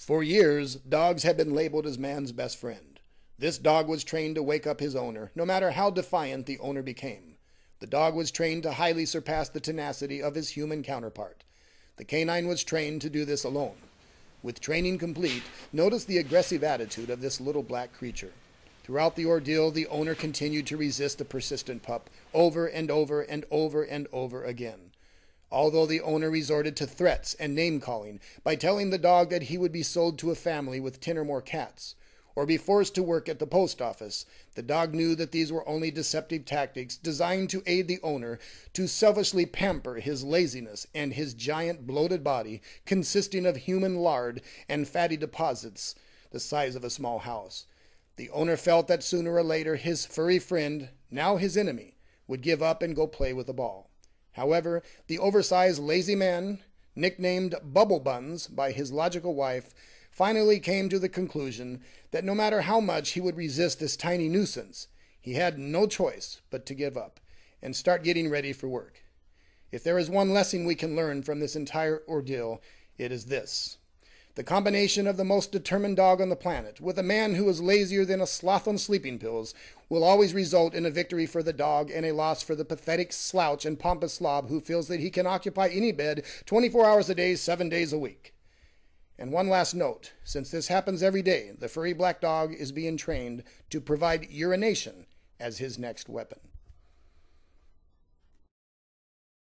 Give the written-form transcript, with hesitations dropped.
For years, dogs have been labeled as man's best friend. This dog was trained to wake up his owner, no matter how defiant the owner became. The dog was trained to highly surpass the tenacity of his human counterpart. The canine was trained to do this alone. With training complete, notice the aggressive attitude of this little black creature. Throughout the ordeal, the owner continued to resist the persistent pup over and over and over and over again. Although the owner resorted to threats and name-calling by telling the dog that he would be sold to a family with 10 or more cats, or be forced to work at the post office, the dog knew that these were only deceptive tactics designed to aid the owner to selfishly pamper his laziness and his giant bloated body consisting of human lard and fatty deposits the size of a small house. The owner felt that sooner or later his furry friend, now his enemy, would give up and go play with a ball. However, the oversized lazy man, nicknamed Bubble Buns by his logical wife, finally came to the conclusion that no matter how much he would resist this tiny nuisance, he had no choice but to give up and start getting ready for work. If there is one lesson we can learn from this entire ordeal, it is this. The combination of the most determined dog on the planet with a man who is lazier than a sloth on sleeping pills will always result in a victory for the dog and a loss for the pathetic slouch and pompous slob who feels that he can occupy any bed 24 hours a day, 7 days a week. And one last note, since this happens every day, the furry black dog is being trained to provide urination as his next weapon.